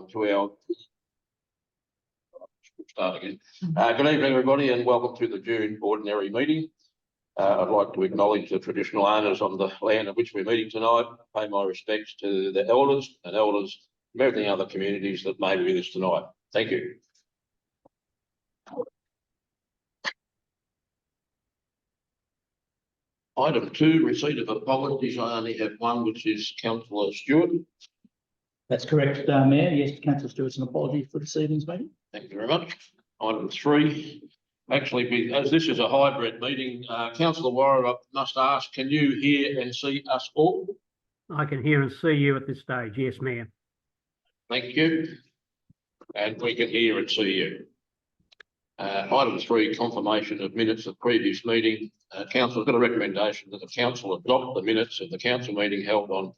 welcome to our start again. Good evening, everybody, and welcome to the June ordinary meeting. I'd like to acknowledge the traditional owners on the land on which we're meeting tonight, pay my respects to the elders from everything other communities that may be with us tonight. Thank you. Item 2, receipt of apologies. I only have one, which is Councillor Stewart. That's correct, Mayor. Yes, Councillor Stewart's an apology for this evening's meeting. Thank you very much. Item 3, actually, as this is a hybrid meeting, Councillor Warren, I must ask, can you hear and see us all? I can hear and see you at this stage. Yes, Mayor. Thank you. And we can hear and see you. Item 3, confirmation of minutes of previous meeting. Council has got a recommendation that the council adopt the minutes of the council meeting held on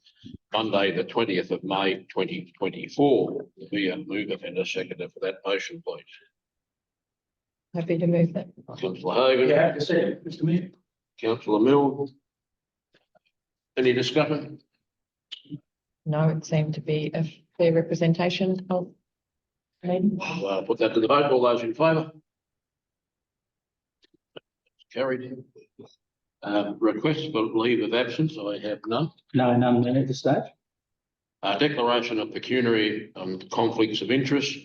Monday, the 20th of May, 2024. Be a mover and a seconder for that motion, please. Happy to move that. Councillor Hogan. Yeah, Mr. Mayor. Councillor Mill. Any discussion? No, it seemed to be a fair representation of the meeting. I'll put that to the vote. All those in favour? Carried. Requests for leave of absence. I have none. No, none at this stage. Declaration of pecuniary conflicts of interest.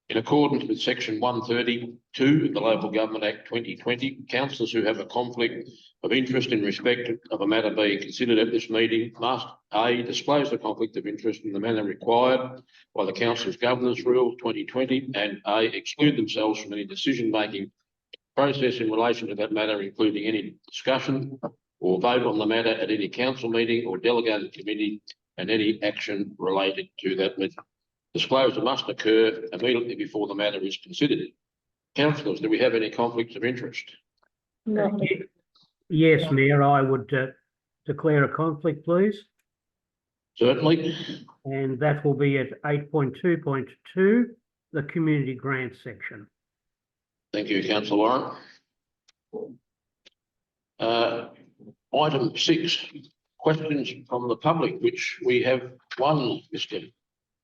In accordance with section 132 of the Local Government Act 2020, councillors who have a conflict of interest in respect of a matter being considered at this meeting must A, disclose the conflict of interest in the manner required by the Council's Governance Rule 2020 and A, exclude themselves from any decision-making process in relation to that matter, including any discussion or vote on the matter at any council meeting or delegated committee and any action related to that meeting. Disclosure must occur immediately before the matter is considered. Councillors, do we have any conflicts of interest? No. Yes, Mayor, I would declare a conflict, please. Certainly. And that will be at 8.2.2, the community grant section. Thank you, Councillor Warren. Item 6, questions from the public, which we have one, Mr.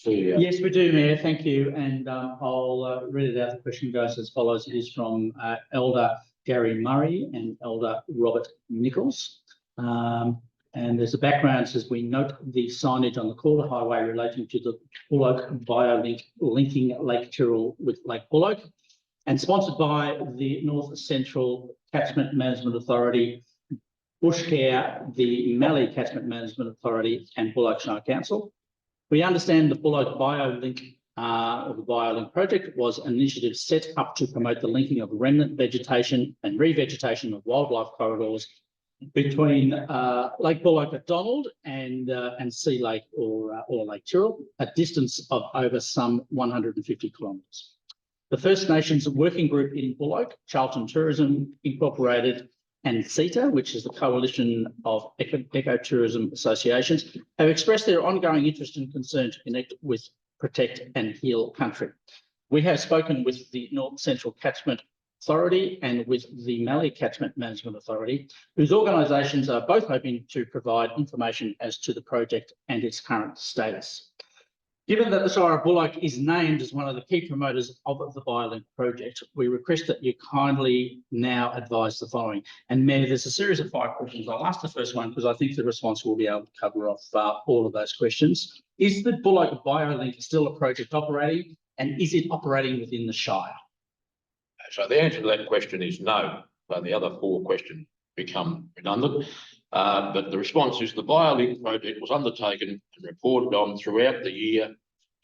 CEO. Yes, we do, Mayor. Thank you. And I'll read it out. The question goes as follows. It is from Elder Gary Murray and Elder Robert Nichols. And there's a background. It says, we note the signage on the Calder Highway relating to the Bull Oak BioLink linking Lake Tyrrell with Lake Bull Oak, and sponsored by the North Central Catchment Management Authority, Bushcare, the Mallee Catchment Management Authority, and Bull Oak Shire Council. We understand the Bull Oak BioLink or the BioLink project was an initiative set up to promote the linking of remnant vegetation and revegetation of wildlife corridors between Lake Bull Oak at Donald and Sea Lake or Lake Tyrrell, a distance of over some 150 kilometres. The First Nations Working Group in Bull Oak, Charlton Tourism Incorporated, and CETA, which is the Coalition of Ecotourism Associations, have expressed their ongoing interest and concern to connect with, protect and heal country. We have spoken with the North Central Catchment Authority and with the Mallee Catchment Management Authority, whose organisations are both hoping to provide information as to the project and its current status. Given that the Shire of Bull Oak is named as one of the key promoters of the BioLink project, we request that you kindly now advise the following. And Mayor, there's a series of 5 questions. I'll ask the first one because I think the response will be able to cover off all of those questions. Is the Bull Oak BioLink still a project operating, and is it operating within the Shire? So the answer to that question is no. So the other 4 questions become redundant. But the response is the BioLink project was undertaken and reported on throughout the year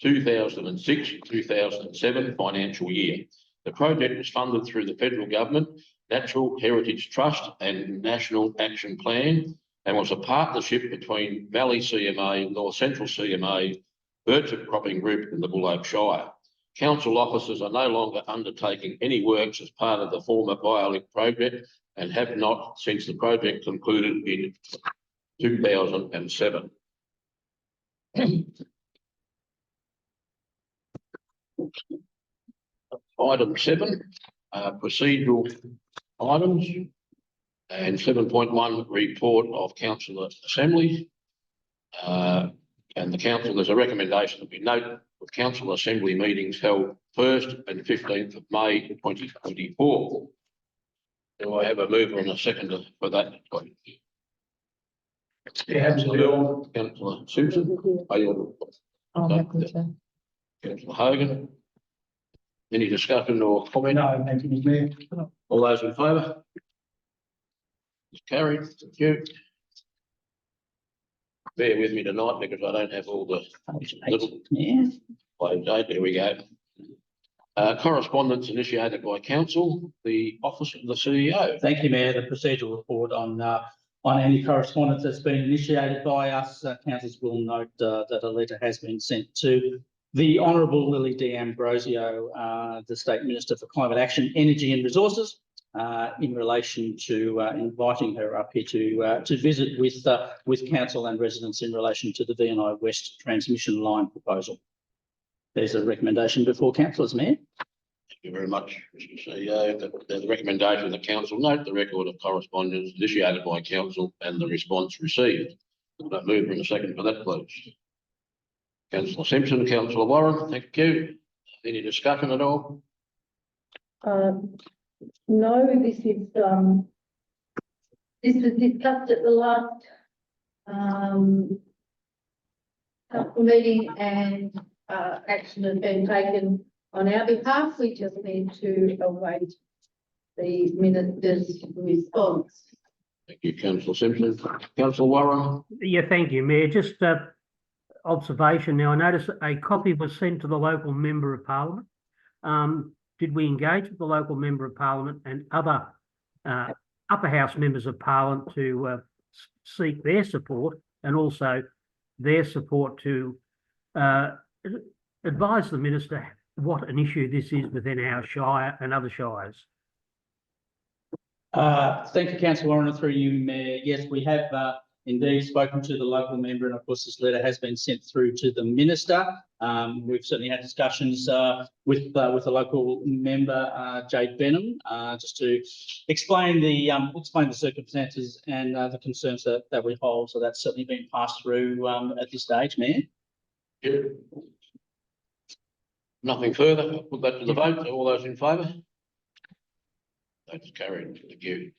2006-2007 financial year. The project was funded through the Federal Government, Natural Heritage Trust and National Action Plan, and was a partnership between Mallee CMA, North Central CMA, Birchip Cropping Group and the Bull Oak Shire. Council officers are no longer undertaking any works as part of the former BioLink project and have not since the project concluded in 2007. Item 7, procedural items, and 7.1, report of council assembly. And the council, there's a recommendation that we note of council assembly meetings held 1st and 15th of May 2024. Do I have a mover and a seconder for that? Councillor Simpson. Are you? I'm happy to. Councillor Hogan. Any discussion or comment? No, thank you, Mr Mayor. All those in favour? It's carried. Thank you. Bear with me tonight because I don't have all the little Yeah. there we go. Correspondence initiated by council, the office of the CEO. Thank you, Mayor. The procedural report on any correspondence that's been initiated by us, councillors will note that a letter has been sent to the Honourable Lily D'Ambrosio, the State Minister for Climate Action, Energy and Resources, in relation to inviting her up here to visit with council and residents in relation to the VNI West transmission line proposal. There's a recommendation before councillors, Mayor. Thank you very much, Mr. CEO. The recommendation of the council note the record of correspondence initiated by council and the response received. Would I move in a second for that, please? Councillor Simpson, Councillor Warren, thank you. Any discussion at all? No, this was discussed at the last council meeting, and action has been taken on our behalf. We just need to await the minister's response. Thank you, Councillor Simpson. Councillor Warren. Yeah, thank you, Mayor. Just observation now. I noticed a copy was sent to the local member of parliament. Did we engage with the local member of parliament and other upper house members of parliament to seek their support and also their support to advise the minister what an issue this is within our shire and other shires? Thank you, Councillor Warren, through you, Mayor. Yes, we have indeed spoken to the local member, and of course this letter has been sent through to the minister. We've certainly had discussions with the local member, Jade Benham, just to explain the circumstances and the concerns that we hold. So that's certainly been passed through at this stage, Mayor. Yeah. Nothing further. I'll put that to the vote. All those in favour? That's carried. Thank you.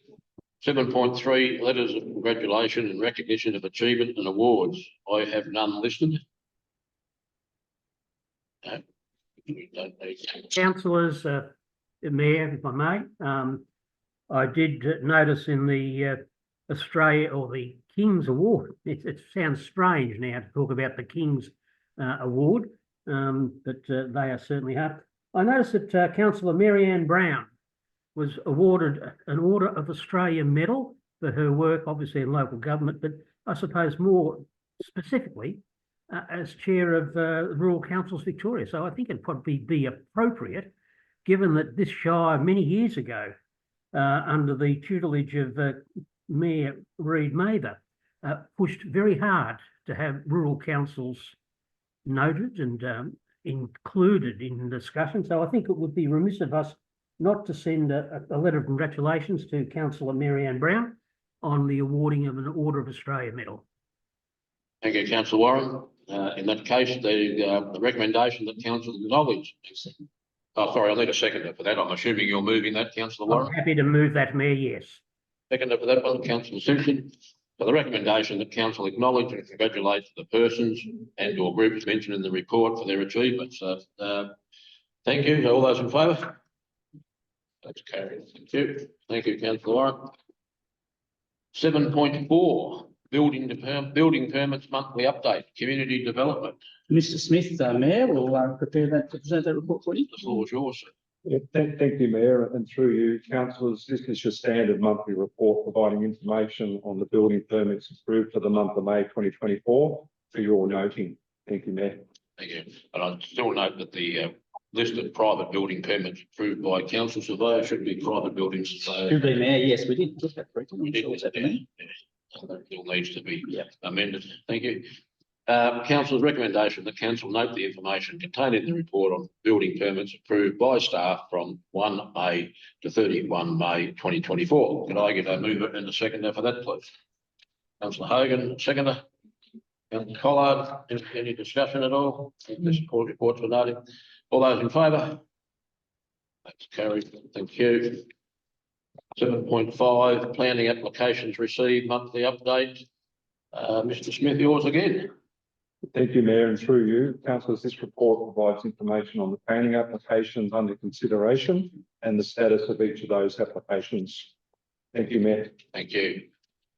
7.3, letters of congratulation and recognition of achievement and awards. I have none listed. No, we don't need to. Councillors, Mayor, if I may, I did notice in the Australia or the King's Award, it sounds strange now to talk about the King's Award, but they are certainly up. I noticed that Councillor Mary-Ann Brown was awarded an Order of Australia medal for her work, obviously in local government, but I suppose more specifically as chair of Rural Councils Victoria. So I think it'd probably be appropriate, given that this shire many years ago, under the tutelage of Mayor Reid Mather, pushed very hard to have rural councils noted and included in discussion. So I think it would be remiss of us not to send a letter of congratulations to Councillor Mary-Ann Brown on the awarding of an Order of Australia medal. Thank you, Councillor Warren. In that case, the recommendation that council acknowledge. Oh, sorry, I'll need a seconder for that. I'm assuming you're moving that, Councillor Warren. I'm happy to move that, Mayor, yes. Seconder for that one, Councillor Simpson. For the recommendation that council acknowledge and congratulate the persons and or groups mentioned in the report for their achievements. Thank you. All those in favour? That's carried. Thank you. Thank you, Councillor Warren. 7.4, building permits monthly update, community development. Mr. Smith, Mayor, will prepare that to present that report for you. The floor is yours. Yeah, thank you, Mayor, and through you, councillors. This is your standard monthly report providing information on the building permits approved for the month of May 2024 for your noting. Thank you, Mayor. Thank you. And I still note that the list of private building permits approved by council surveyor should be private buildings. Should be, Mayor. Yes, we did get that correct. We did, that still needs to be Yep. amended. Thank you. Council's recommendation that council note the information contained in the report on building permits approved by staff from 1 May to 31 May 2024. Could I get a mover and a seconder for that, please? Councillor Hogan, seconder. Councillor Collard, any discussion at all? This report for noting. All those in favour? That's carried. Thank you. 7.5, planning applications received, monthly update. Mr. Smith, yours again. Thank you, Mayor, and through you, councillors, this report provides information on the planning applications under consideration and the status of each of those applications. Thank you, Mayor. Thank you.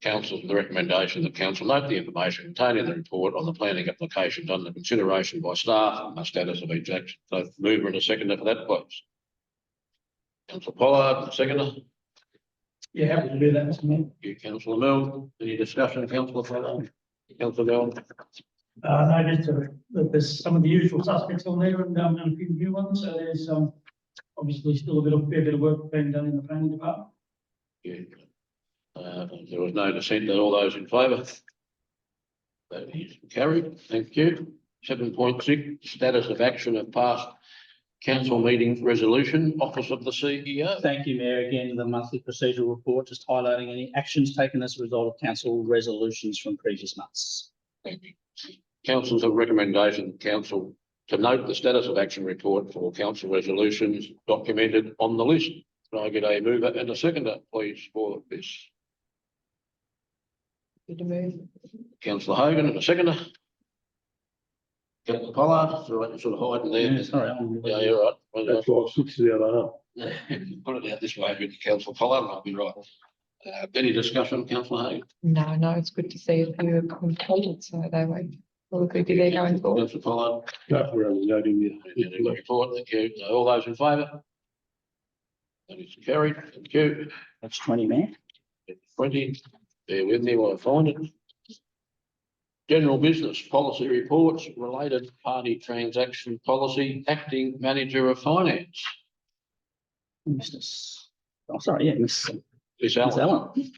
Council, the recommendation that council note the information contained in the report on the planning applications under consideration by staff and the status of each action. So mover and a seconder for that, please. Councillor Pollard, seconder. Yeah, happy to do that, Mr. Mayor. Thank you, Councillor Milne. Any discussion, Councillor Pollard? Councillor Milne. No, just that there's some of the usual suspects on there and a few new ones, so there's obviously still a fair bit of work being done in the planning department. Yeah. There was no dissent. All those in favour? That is carried. Thank you. 7.6, status of action of past council meeting resolution, Office of the CEO. Thank you, Mayor. Again, the monthly procedural report, just highlighting any actions taken as a result of council resolutions from previous months. Thank you. Council's a recommendation, council, to note the status of action report for council resolutions documented on the list. Can I get a mover and a seconder, please, for this? Good to move. Councillor Hogan and a seconder. Councillor Pollard, sort of hiding there. Yeah, sorry. Yeah, you're right. That's why I switched the other up. Put it out this way with Councillor Pollard, and I'll be right. Any discussion, Councillor Hogan? No, it's good to see a few completed, so they will be there going forward. Councillor Pollard. No, we're only noting The the. report, thank you. All those in favour? That is carried. Thank you. That's 20, Mayor. 20, bear with me while I find it. General business policy reports, related party transaction policy, acting manager of finance. Oh, sorry, yeah, Miss Miss Allen. Allen.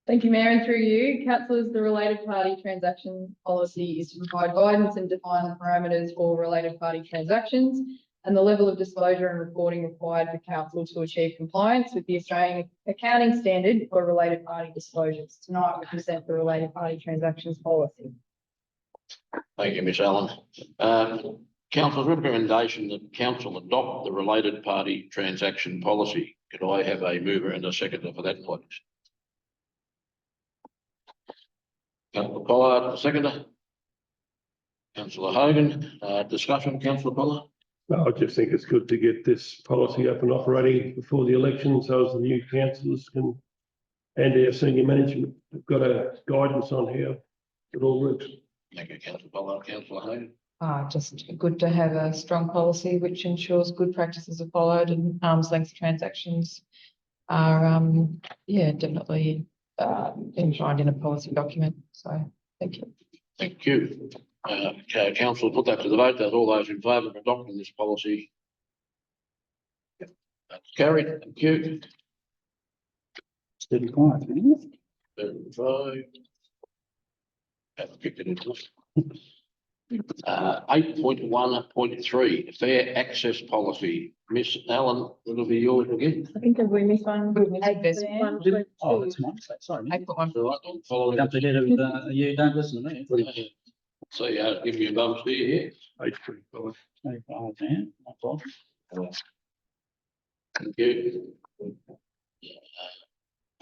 Thank you, Mayor, and through you, councillors, the related party transaction policy is to provide guidance and define the parameters for related party transactions and the level of disclosure and reporting required for council to achieve compliance with the Australian accounting standard for related party disclosures. Tonight, we present the related party transactions policy. Thank you, Miss Allen. Council's recommendation that council adopt the related party transaction policy. Could I have a mover and a seconder for that, please? Councillor Pollard, a seconder. Councillor Hogan, discussion, Councillor Pollard? No, I just think it's good to get this policy up and operating before the election, so as the new councillors can, and our senior management, have got a guidance on how it all works. Thank you, Councillor Pollard. Councillor Hogan? Just good to have a strong policy which ensures good practices are followed and arm's length transactions are, definitely enshrined in a policy document. So, thank you. Thank you. Council, put that to the vote. That's all those in favour of adopting this policy. That's carried. Thank you. 35, Mayor. 35. Haven't picked it into it. 8.1.3, fair access policy. Miss Allen, it'll be yours again. I think we missed one. Oh, that's mine. Sorry, Mayor. 8.1. All right, I'm following. Jump ahead of, you don't listen to me. So, give me a bump here. 8.35. 25, Mayor. No problem. Thank you.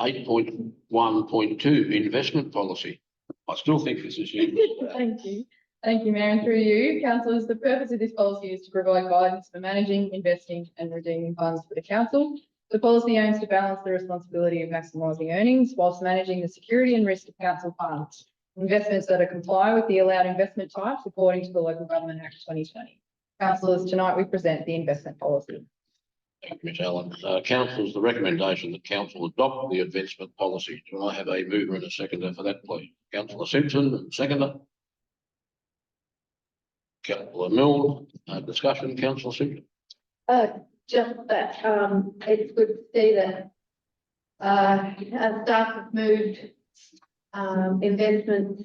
8.1.2, investment policy. I still think this is you. Thank you. Thank you, Mayor, and through you, councillors, the purpose of this policy is to provide guidance for managing, investing and redeeming funds for the council. The policy aims to balance the responsibility of maximising earnings whilst managing the security and risk of council funds. Investments that are comply with the allowed investment types according to the Local Government Act 2020. Councillors, tonight we present the investment policy. Thank you, Ms. Allen. Council's the recommendation that council adopt the investment policy. Do I have a mover and a seconder for that, please? Councillor Simpson, seconder. Councillor Milne, discussion, Councillor Simpson. Just that, it's good to see that our staff have moved investments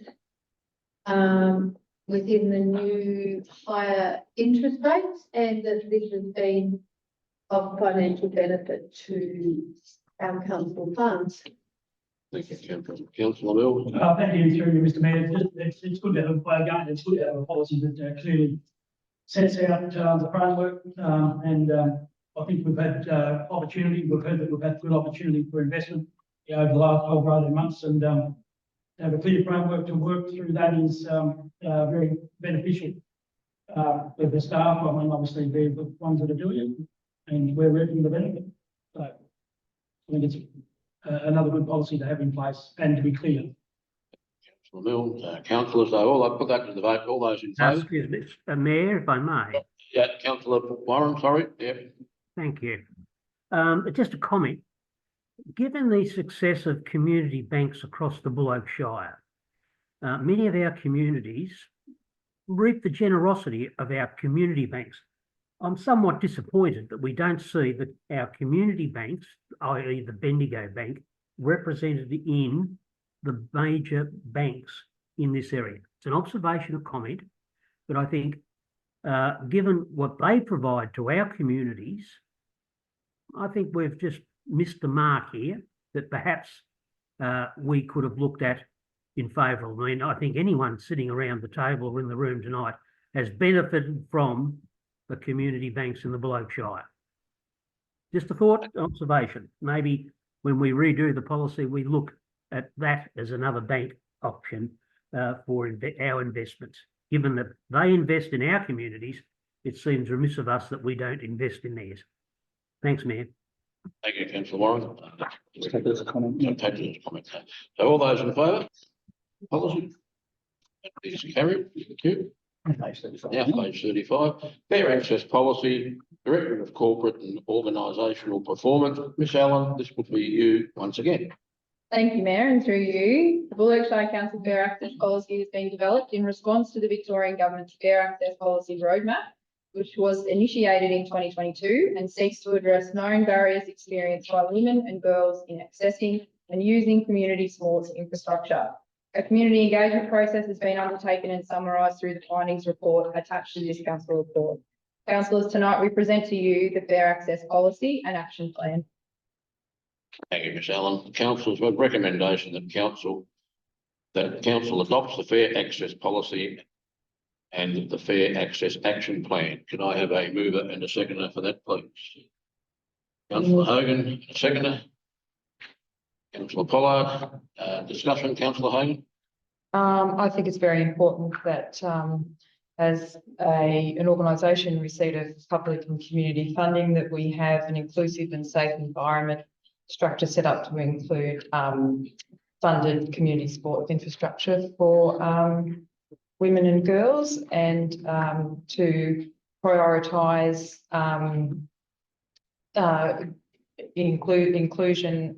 within the new higher interest rates, and that this has been of financial benefit to our council funds. Thank you, councillor Mills. Thank you, through you, Mr. Mayor. It's good to have, again, it's good to have a policy that clearly sets out the framework, and I think we've had opportunity, we've heard that we've had good opportunity for investment over the last 12 or 18 months, and to have a clear framework to work through that is very beneficial for the staff. I mean, obviously, they're the ones that are doing it, and we're reaping the benefit. So I think it's another good policy to have in place and to be clear. Councillor Mills, councillors, though, I'll put that to the vote. All those in favour? Excuse me, Mayor, if I may. Yeah, councillor Warren, sorry, yeah. Thank you. Just a comment. Given the success of community banks across the Bull Oak Shire, many of our communities reap the generosity of our community banks. I'm somewhat disappointed that we don't see that our community banks, i.e. the Bendigo Bank, represented in the major banks in this area. It's an observational comment, but I think given what they provide to our communities, I think we've just missed the mark here that perhaps we could have looked at in favour of. I mean, I think anyone sitting around the table or in the room tonight has benefited from the community banks in the Bull Oak Shire. Just a thought, observation. Maybe when we redo the policy, we look at that as another bank option for our investments. Given that they invest in our communities, it seems remiss of us that we don't invest in theirs. Thanks, Mayor. Thank you, councillor Warren. Take it as a comment. Take it as a comment. So all those in favour? Policy? Is carried. Thank you. Now, page 35, Fair Access Policy, Director of Corporate and Organisational Performance. Miss Allen, this will be you once again. Thank you, Mayor, and through you, the Bull Oak Shire Council Fair Access Policy has been developed in response to the Victorian Government's Fair Access Policy Roadmap, which was initiated in 2022 and seeks to address known barriers experienced by women and girls in accessing and using community sports infrastructure. A community engagement process has been undertaken and summarised through the findings report attached to this council report. Councillors, tonight we present to you the Fair Access Policy and Action Plan. Thank you, Miss Allen. Council's got recommendation that council adopts the Fair Access Policy and the Fair Access Action Plan. Can I have a mover and a seconder for that, please? Councillor Hogan, a seconder. Councillor Pollard, discussion, Councillor Hogan. I think it's very important that as an organisation receipt of public and community funding, that we have an inclusive and safe environment structure set up to include funded community sport infrastructure for women and girls, and to prioritise inclusion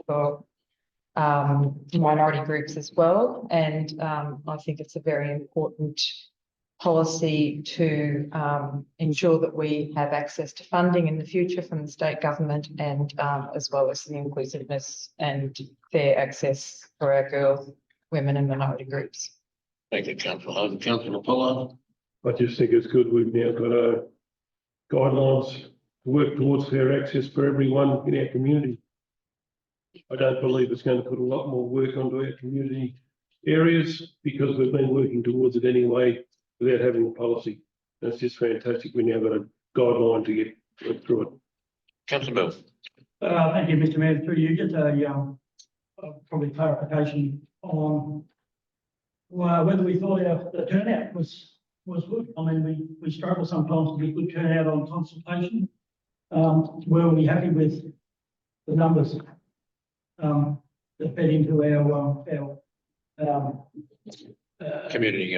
for minority groups as well. And I think it's a very important policy to ensure that we have access to funding in the future from the state government, and as well as the inclusiveness and fair access for our girls, women and minority groups. Thank you, Councillor Hogan. Councillor Pollard. I just think it's good we've now got guidelines to work towards fair access for everyone in our community. I don't believe it's going to put a lot more work onto our community areas, because we've been working towards it anyway without having a policy. That's just fantastic. We now got a guideline to get through it. Councillor Mills. Thank you, Mr. Mayor. Through you, just a probably clarification on whether we thought the turnout was good. I mean, we struggle sometimes to get good turnout on consultation. Were we happy with the numbers that fed into our Community.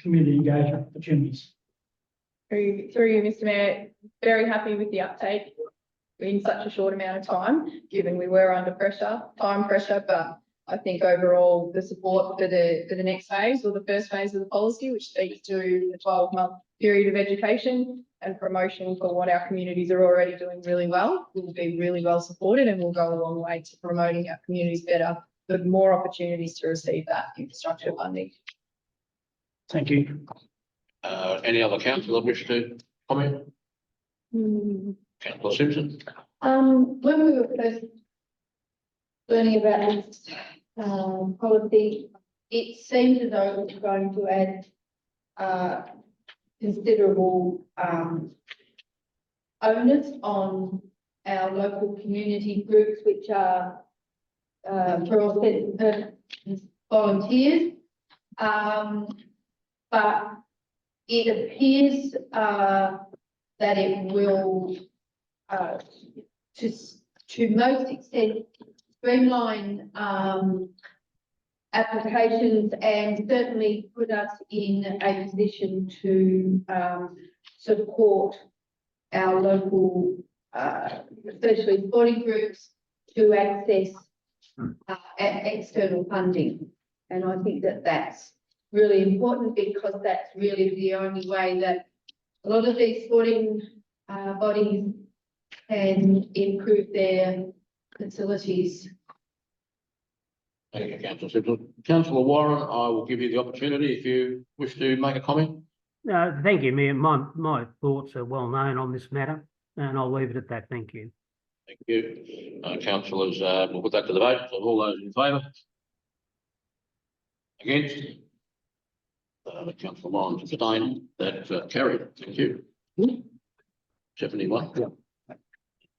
community engagement opportunities? Through you, Mr. Mayor, very happy with the uptake in such a short amount of time, given we were under time pressure, but I think overall the support for the next phase, or the first phase of the policy, which speaks to the 12-month period of education and promotion for what our communities are already doing really well, will be really well supported and will go a long way to promoting our communities better, with more opportunities to receive that infrastructure funding. Thank you. Any other councillor wish to comment? Councillor Simpson. When we were first learning about this policy, it seems as though it's going to add considerable onus on our local community groups, which are for all intents and purposes volunteers. But it appears that it will to most extent streamline applications and certainly put us in a position to support our local, especially sporting groups, to access external funding. And I think that that's really important because that's really the only way that a lot of these sporting bodies can improve their facilities. Thank you, councillor Simpson. Councillor Warren, I will give you the opportunity if you wish to make a comment. Thank you, Mayor. My thoughts are well known on this matter, and I'll leave it at that. Thank you. Thank you. Councillors, we'll put that to the vote. So all those in favour? Against? Councillor Warren abstained. That carried. Thank you. 71? Yeah.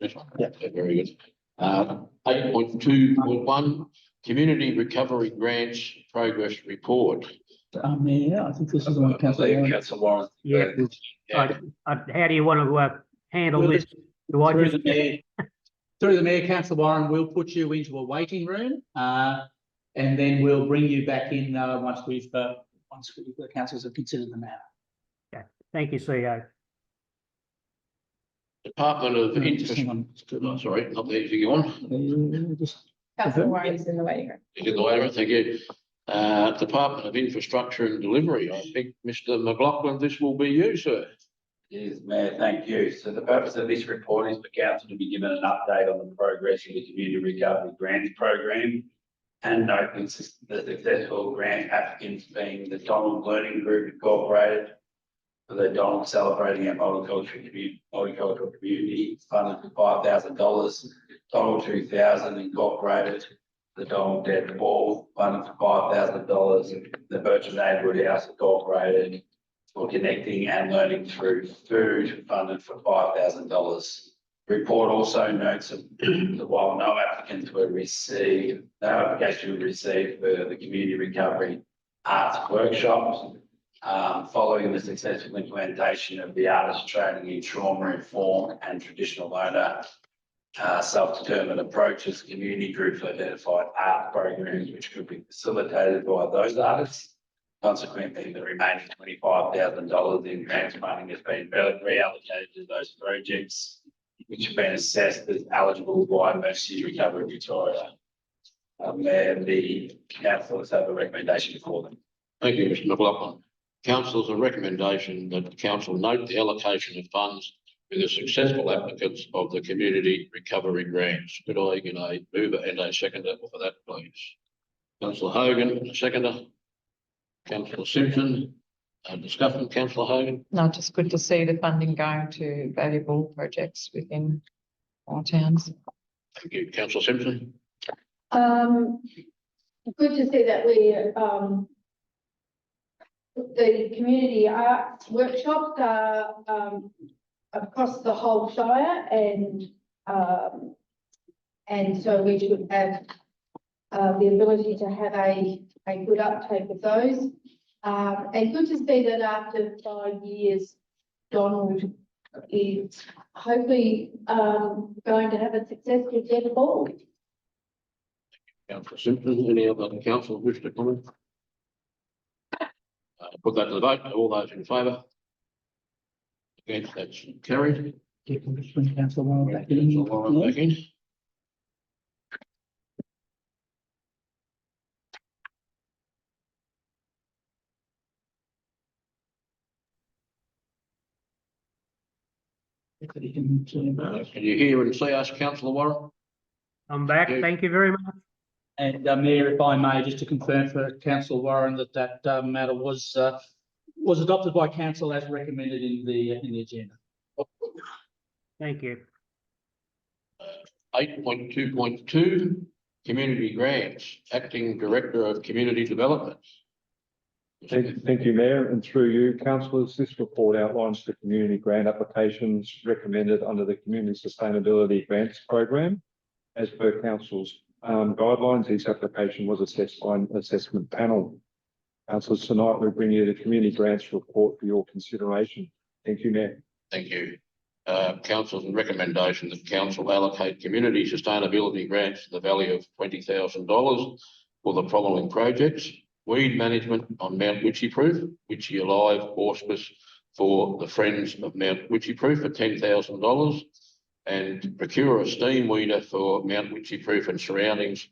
This one? Yeah. Very good. 8.2.1, Community Recovery Grants Progress Report. Mayor, I think this is the one, councillor Warren. Councillor Warren. Yeah. Yeah. How do you want to handle Well, this? Do I Through just? the mayor, through the mayor, councillor Warren, we'll put you into a waiting room, and then we'll bring you back in once the councillors have considered the matter. Thank you, CEO. Department of Just Infrastructure. hang on. Oh, sorry, not there. You go on. Councillor Warren is in the waiting room. You did the later, thank you. Department of Infrastructure and Delivery. I think, Mr. McLaughlin, this will be you, sir. Yes, Mayor, thank you. So the purpose of this report is for council to be given an update on the progress of the Community Recovery Grants Program and note the successful grant applicants being the Donald Learning Group Incorporated, for the Donald Celebrating Our Multicultural Community, funded for $5,000, Donald 2000 Incorporated, the Donald Dead Ball, funded for $5,000, the Birch Neighbourhood House Incorporated, for connecting and learning through food, funded for $5,000. The report also notes that while no applications were received, no application was received for the community recovery arts workshops, following the successful implementation of the artist training in trauma informed and traditional owner self-determined approaches, community groups identified art programs which could be facilitated by those artists. Consequently, the remaining $25,000 in grants funding has been reallocated to those projects, which have been assessed as eligible by Mercy Recovery Victoria. Mayor, the councillors have a recommendation for them. Thank you, Mr. McLaughlin. Councillors, a recommendation that the council note the allocation of funds to the successful applicants of the community recovery grants. Could I get a mover and a seconder for that, please? Councillor Hogan, a seconder. Councillor Simpson, discussion. Councillor Hogan. No, just good to see the funding going to valuable projects within our towns. Thank you. Councillor Simpson. Good to see that we the community arts workshops are across the whole shire, and so we should have the ability to have a good uptake of those. And good to see that after 5 years, Donald is hopefully going to have a successful Dead Ball. Councillor Simpson, any other councillors wish to comment? Put that to the vote. All those in favour? Against, that's carried. Councillor Warren back in. Councillor Warren back in. Can you hear and see us, Councillor Warren? I'm back. Yeah. Thank you very much. And Mayor, if I may, just to confirm for Councillor Warren that matter was adopted by council as recommended in the agenda. Thank you. 8.2.2, Community Grants, Acting Director of Community Development. Thank you, Mayor, and through you, councillors, this report outlines the community grant applications recommended under the Community Sustainability Grants Program. As per council's guidelines, each application was assessed by an assessment panel. Councillors, tonight we bring you the community grants report for your consideration. Thank you, Mayor. Thank you. Council's recommendation that council allocate community sustainability grants to the value of $20,000 for the following projects: weed management on Mount Witchyproof, Witchy Alive auspice for the Friends of Mount Witchyproof for $10,000, and procure a steam weeder for Mount Witchyproof and surroundings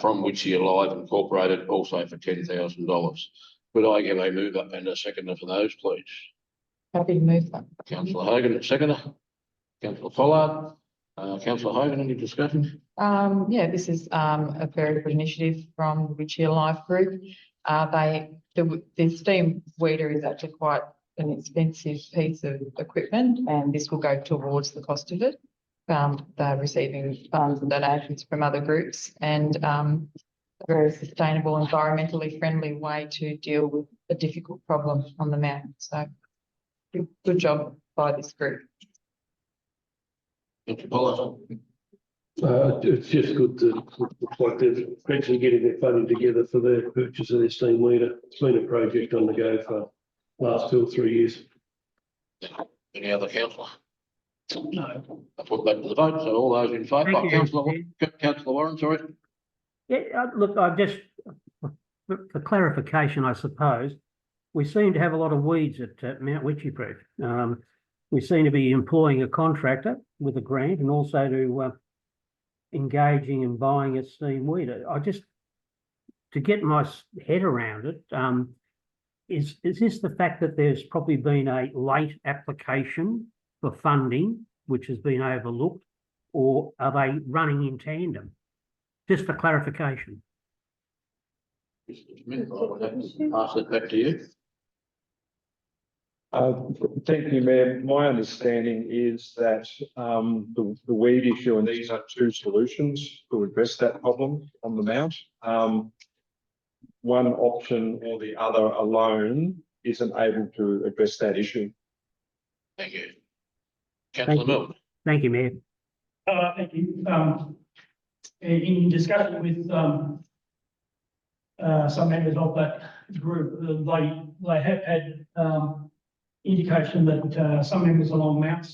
from Witchy Alive Incorporated, also for $10,000. Could I give a mover and a seconder for those, please? Happy to move that. Councillor Hogan, a seconder. Councillor Pollard. Councillor Hogan, any discussion? Yeah, this is a very good initiative from the Witchy Alive Group. The steam weeder is actually quite an expensive piece of equipment, and this will go towards the cost of it. They're receiving funds and donations from other groups, and a very sustainable, environmentally friendly way to deal with a difficult problem on the mountain. So good job by this group. Councillor Pollard. It's just good to look like they're eventually getting their funding together for their purchase of their steam weeder. It's been a project on the go for the last 2 or 3 years. Any other councillor? No. I put that to the vote, so all those in favour. Thank you, Councillor Warren, sorry. Yeah, look, I just, for clarification, I suppose, we seem to have a lot of weeds at Mount Witchyproof. We seem to be employing a contractor with a grant and also to engaging and buying a steam weeder. To get my head around it, is this the fact that there's probably been a late application for funding, which has been overlooked, or are they running in tandem? Just for clarification. Mr. Smith, I would have to pass it back to you. Thank you, Mayor. My understanding is that the weed issue, and these are two solutions to address that problem on the mount. One option or the other alone isn't able to address that issue. Thank you. Councillor Milne. Thank you, Mayor. Thank you. In discussion with some members of that group, they have had indication that some members along Mount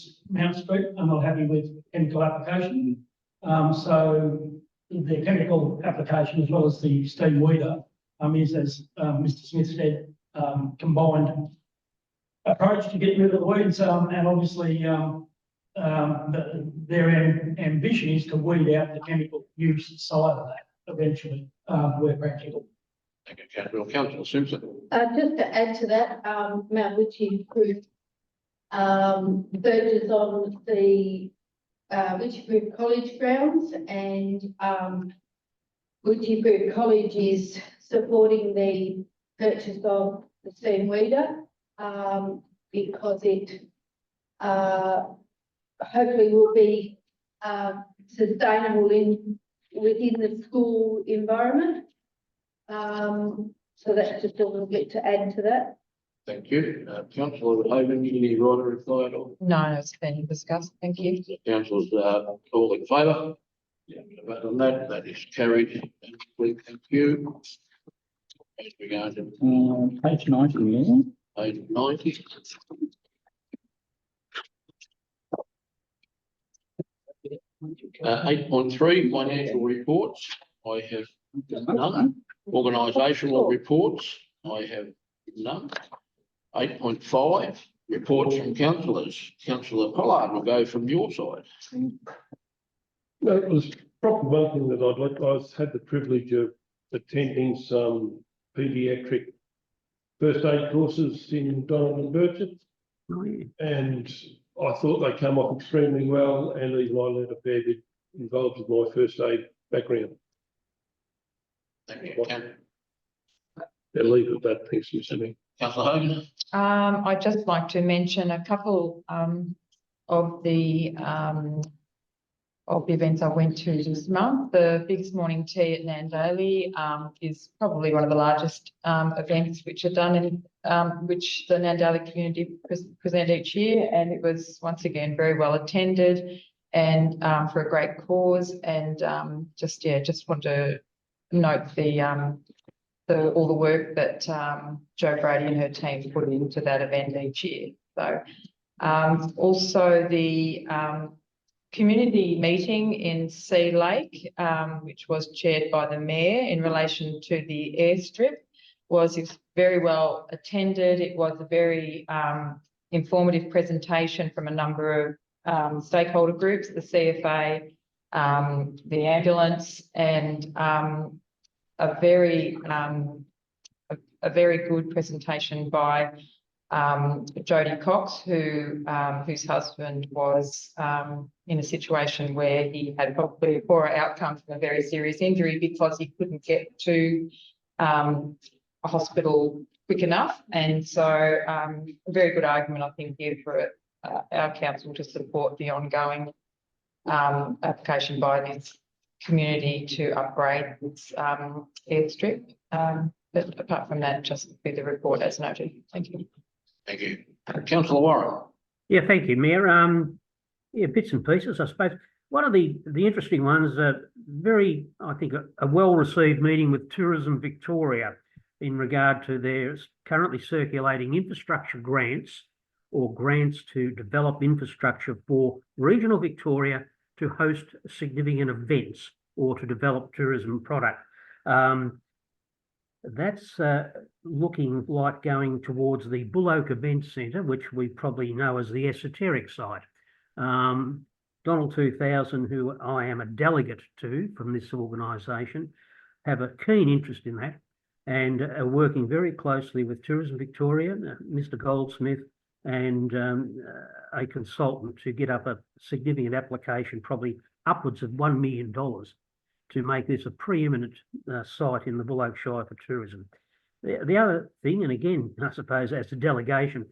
Street are not happy with chemical application. So the chemical application, as well as the steam weeder, is, as Mr. Smith said, combined approach to get rid of the weeds, and obviously their ambition is to weed out the chemical use side of that eventually, where practical. Thank you, Councillor. Councillor Simpson. Just to add to that, Mount Witchyproof verges on the Witchyproof College grounds, and Witchyproof College is supporting the purchase of the steam weeder because it hopefully will be sustainable within the school environment. So that's just a little bit to add to that. Thank you. Councillor Hogan, any right to reply at all? No, it's been discussed. Thank you. Councillors, all in favour? Yeah, vote on that. That is carried. Thank you. As we go to Page 90, yeah. page 90. Uh, 8.3 financial reports. I have none. Organisational reports. I have none. 8.5 reports from councillors. Councillor Pollard will go from your side. No, it was probably one thing that I'd like. I had the privilege of attending some paediatric first aid courses in Donald and Burchett, Oh, yeah. and I thought they came off extremely well, and even I learned a fair bit involved with my first aid background. Thank you. I'll leave it at that. Thanks, Mr. Mayor. Councillor Hogan. I'd just like to mention a couple of the of the events I went to this month. The biggest morning tea at Nandaly is probably one of the largest events which are done in which the Nandaly community present each year, and it was once again very well attended and for a great cause. And just want to note all the work that Jo Brady and her team put into that event each year. So also the community meeting in Sea Lake, which was chaired by the Mayor in relation to the airstrip, was very well attended. It was a very informative presentation from a number of stakeholder groups, the CFA, the ambulance, and a very good presentation by Jodie Cox, whose husband was in a situation where he had probably a poorer outcome from a very serious injury because he couldn't get to a hospital quick enough. And so a very good argument, I think, here for our council to support the ongoing application by this community to upgrade its airstrip. But apart from that, just with the report as noted. Thank you. Thank you. Councillor Warren. Yeah, thank you, Mayor. Yeah, bits and pieces, I suppose. One of the interesting ones, I think, a well-received meeting with Tourism Victoria in regard to their currently circulating infrastructure grants or grants to develop infrastructure for regional Victoria to host significant events or to develop tourism product. That's looking like going towards the Bull Oak Event Centre, which we probably know as the esoteric side. Donald 2000, who I am a delegate to from this organisation, have a keen interest in that and are working very closely with Tourism Victoria, Mr Goldsmith, and a consultant to get up a significant application, probably upwards of $1 million, to make this a preeminent site in the Bull Oak Shire for tourism. The other thing, and again, I suppose as a delegation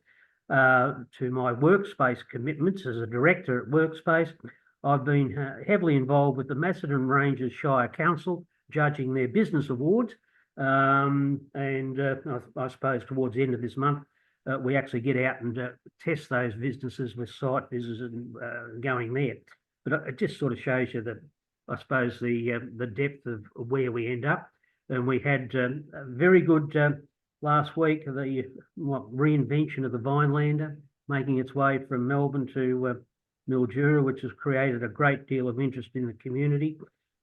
to my workspace commitments as a director at Workspace, I've been heavily involved with the Macedon Ranges Shire Council, judging their business awards. I suppose towards the end of this month, we actually get out and test those businesses with site visits and going there. But it just sort of shows you that, I suppose, the depth of where we end up. And we had a very good last week, the reinvention of the Vinelander, making its way from Melbourne to Mildura, which has created a great deal of interest in the community.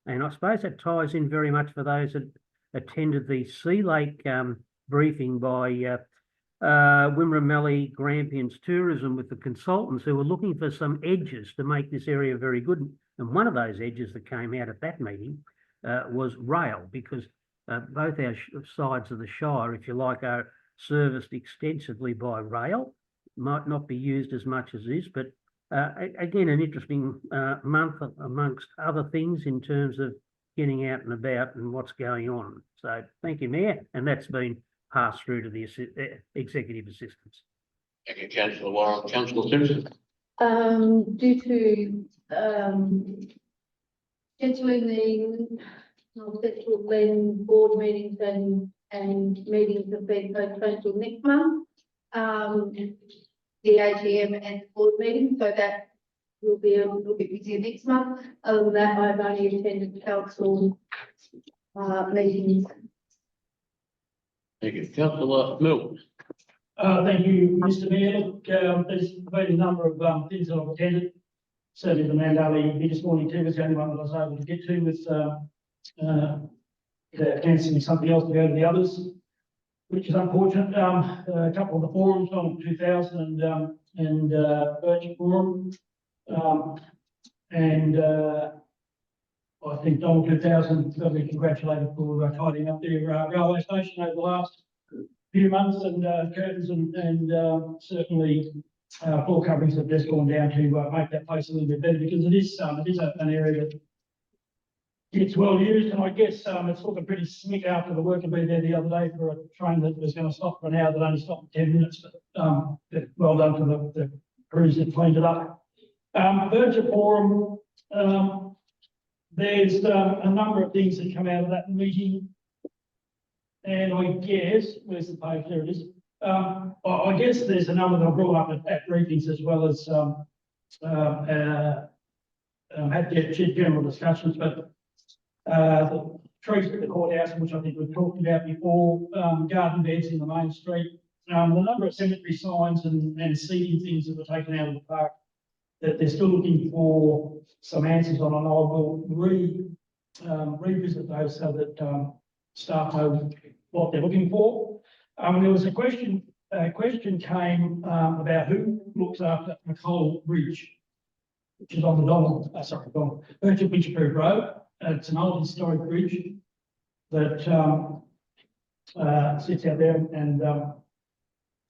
And I suppose that ties in very much for those that attended the Sea Lake briefing by Wimmera Grampians Tourism with the consultants who were looking for some edges to make this area very good. And one of those edges that came out at that meeting was rail, because both our sides of the Shire, if you like, are serviced extensively by rail. Might not be used as much as this, but again, an interesting month amongst other things in terms of getting out and about and what's going on. So thank you, Mayor, and that's been passed through to the executive assistants. Thank you, Councillor Warren. Councillor Simpson. Due to scheduling the Central Glen board meetings and meetings have been postponed till next month, the AGM and the board meeting, so that will be a little bit busier next month. Other than that, I've only attended council meetings. Thank you. Councillor Mills. Thank you, Mr Mayor. Look, there's been a number of things that I've attended. Certainly the Nandaly this morning too was the only one that I was able to get to with cancelling something else to go to the others, which is unfortunate. A couple of the forums, Donald 2000 and Birch Forum. I think Donald 2000 got to be congratulated for tidying up their railway station over the last few months, and curtains and certainly floor coverings have just gone down to make that place a little bit better, because it is an area that gets well used, and I guess it's looking pretty slick after the work had been there the other day for a train that was going to stop for an hour that only stopped for 10 minutes. But well done to the crews that cleaned it up. Birch Forum, There's a number of things that come out of that meeting. And I guess, where's the page? There it is. I guess there's a number that I brought up at briefings as well as had general discussions, but the trees at the courthouse, which I think we've talked about before, garden beds in the main street, the number of cemetery signs and seating things that were taken out of the park, that they're still looking for some answers on, and I will revisit those so that staff know what they're looking for. There was a question came about who looks after McColl Bridge, which is on the Birchip Winchipoo Road. It's an old historic bridge that sits out there, and I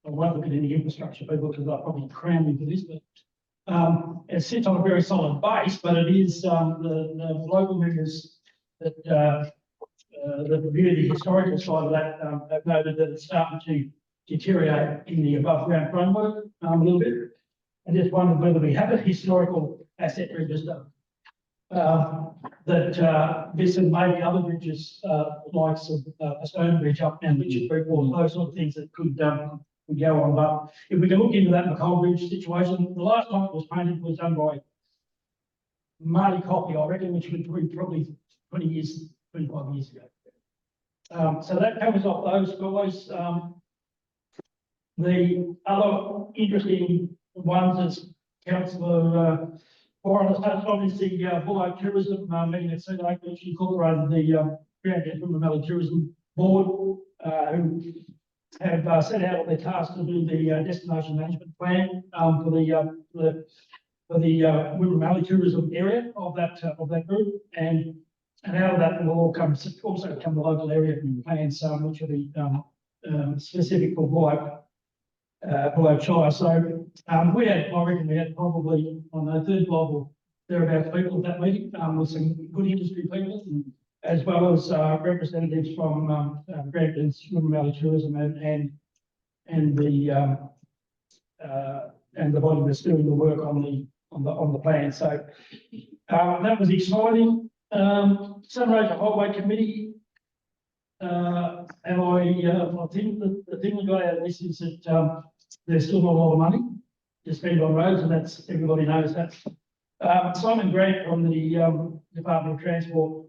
won't look at any infrastructure people because I'll probably cram into this, but it sits on a very solid base, but it is the local members that review the historical side of that have noted that it's starting to deteriorate in the above ground framework a little bit. And just wondered whether we have a historical asset register that this and maybe other bridges, likes of a stone bridge up and Richard Creek, or those sort of things that could go on. But if we can look into that McColl Bridge situation, the last time it was painted was done by Marty Coffey, I reckon, which was probably 25 years ago. So that covers off those guys. The other interesting ones, as Councillor Warren has touched on, is the Bull Oak Tourism meeting at Sea Lake, which incorporated the Grand Gentleman Valley Tourism Board, who have set out their task to do the destination management plan for the Wirral Valley tourism area of that group, and out of that will also come the local area plans, which will be specific for Bull Oak Shire. So I reckon we had probably on the third block or thereabouts people at that meeting, with some good industry people, as well as representatives from Grampians, Wirral Valley Tourism, and the body that's doing the work on the plan. So that was exciting. Sunraysia Highway Committee, and I think the thing we got out of this is that there's still not a lot of money to spend on roads, and that's, everybody knows that. Simon Grant from the Department of Transport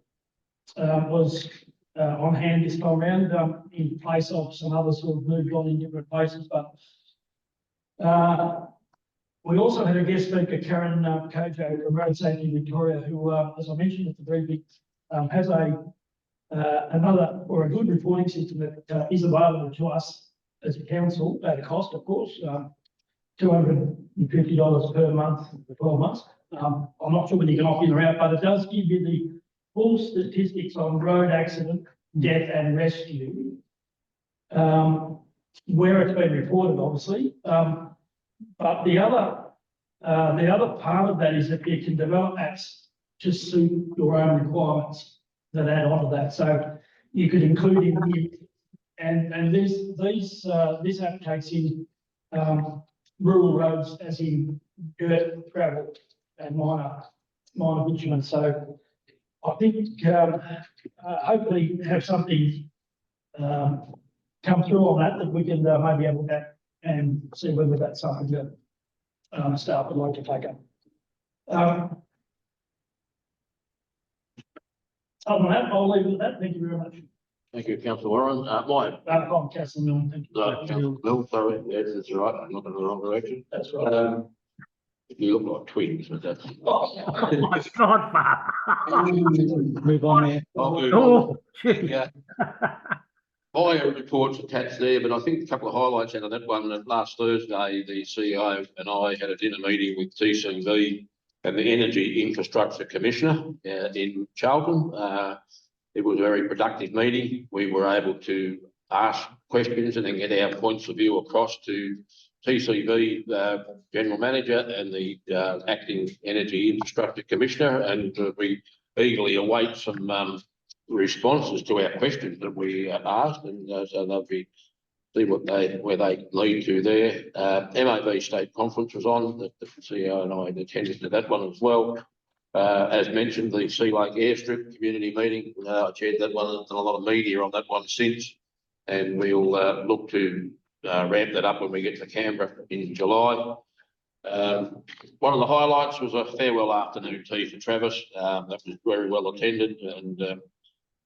was on hand this time around, in place of some others who have moved on in different places. But we also had a guest speaker, Karen Kojo from Road Safety Victoria, who, as I mentioned at the briefing, has another or a good reporting system that is available to us as a council at a cost, of course, $250 per month for 12 months. I'm not sure whether you can opt in or out, but it does give you the full statistics on road accident, death and rescue, where it's been reported, obviously. But the other part of that is that you can develop apps to suit your own requirements that add on to that. So you could include in this app takes in rural roads, as in dirt, gravel, and minor bitumen. So I think hopefully have something come through on that we can maybe have a look at and see whether that's something that staff would like to take up. Other than that, I'll leave it at that. Thank you very much. Thank you, Councillor Warren. Mine. I'm Councillor Milne. Thank you. Councillor Milne, sorry, yes, that's right. I'm not in the wrong direction. That's right. You look like twins, but that's. Oh my God, Move on there. I'll move on. oh, gee. Yeah. My report's attached there, but I think a couple of highlights out of that one. That last Thursday, the CEO and I had a dinner meeting with TCV and the Energy Infrastructure Commissioner in Charlton. It was a very productive meeting. We were able to ask questions and then get our points of view across to TCV, General Manager, and the Acting Energy Infrastructure Commissioner, and we eagerly await some responses to our questions that we asked, and so they'll be see where they lead to there. MAB State Conference was on, the CEO and I attended to that one as well. As mentioned, the Sea Lake Airstrip community meeting, I chaired that one, done a lot of media on that one since. And we'll look to ramp that up when we get to Canberra in July. One of the highlights was a farewell afternoon tea for Travis. That was very well attended, and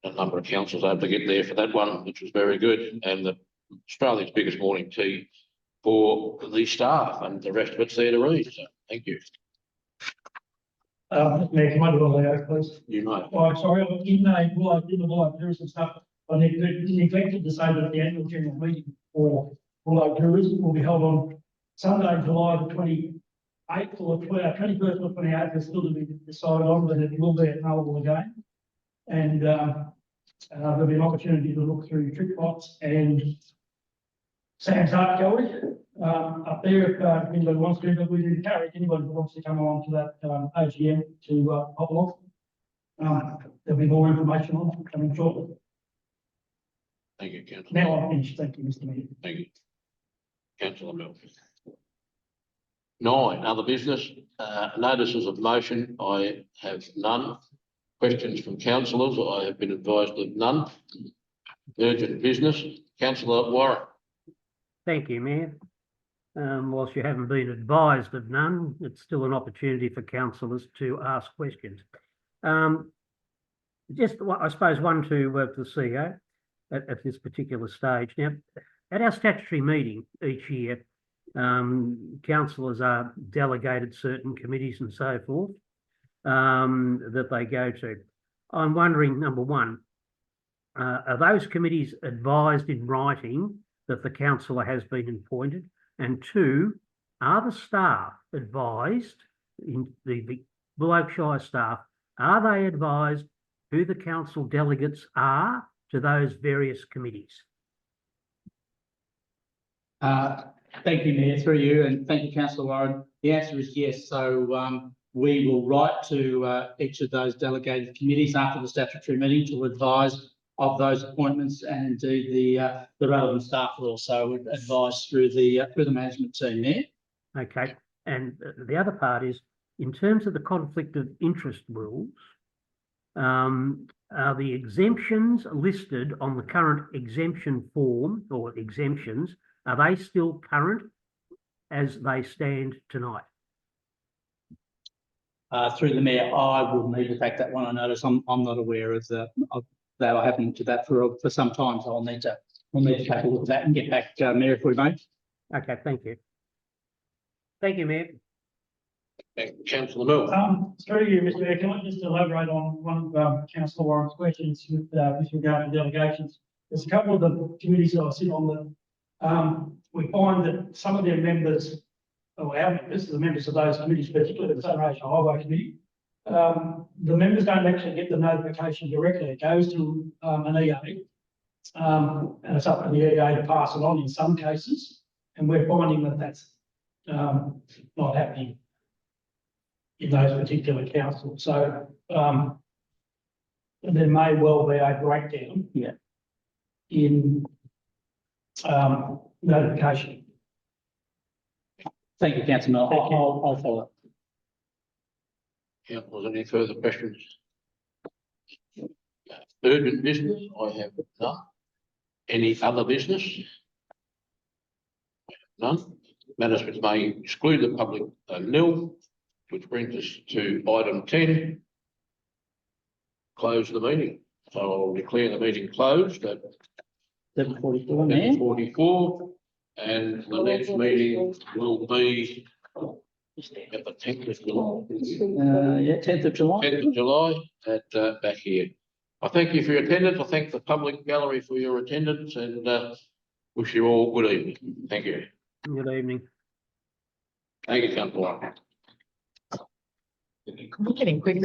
a number of councils able to get there for that one, which was very good. And Australia's biggest morning tea for the staff, and the rest of it's there to read. So thank you. Mayor, can I do a layout, please? You know. Oh, I'm sorry, in the Woollard tourism stuff, I neglected to say that the annual general meeting for Woollard tourism will be held on Sunday, July the 28th or 21st or 28th, is still to be decided on, but it will be at Nullarbor again. And there'll be an opportunity to look through Trickbox and Sam's Art Gallery up there if anybody wants to, but we encourage anybody who wants to come along to that AGM to hop along. There'll be more information on it coming shortly. Thank you, Councillor. Now I'm finished. Thank you, Mr. Mayor. Thank you. Councillor Milford. 9, other business. Notices of motion, I have none. Questions from councillors, I have been advised of none. Urgent business, Councillor Warren. Thank you, Mayor. Whilst you haven't been advised of none, it's still an opportunity for councillors to ask questions. Just, I suppose, one to the CEO at this particular stage. Now, at our statutory meeting each year, councillors are delegated certain committees and so forth that they go to. I'm wondering, number one, are those committees advised in writing that the councillor has been appointed? And two, are the staff advised, in the Blue Shire staff, are they advised who the council delegates are to those various committees? Thank you, Mayor, through you, and thank you, Councillor Warren. The answer is yes. So we will write to each of those delegated committees after the statutory meeting to advise of those appointments, and indeed the relevant staff will also advise through the management team there. Okay, and the other part is, in terms of the conflict of interest rules, are the exemptions listed on the current exemption form or exemptions, are they still current as they stand tonight? Through the Mayor, I will need to take that one on notice. I'm not aware of that. I haven't to that for some time, so we'll need to take a look at that and get back, Mayor, if we may. Okay, thank you. Thank you, Mayor. Councillor Mills. Through you, Mr. Mayor, can I just elaborate on one of Councillor Warren's questions with regard to delegations? There's a couple of the committees that I sit on that we find that some of their members, or our members, the members of those committees, particularly the Southern Highway Committee, the members don't actually get the notification directly. It goes to an EA, and it's up to the EA to pass it on in some cases, and we're finding that that's not happening in those particular councils. So there may well be a breakdown in notification. Thank you, Councillor Mills. I'll follow up. Was there any further questions? Urgent business, I have none. Any other business? None. Matters which may exclude the public are nil, which brings us to item 10. Close the meeting. So I'll declare the meeting closed at 7:44, Mayor. 7:44, and the next meeting will be at the 10th of July. 10th of July. 10th of July at back here. I thank you for your attendance. I thank the public gallery for your attendance, and wish you all good evening. Thank you. Good evening. Thank you, Councillor. We're getting quicker.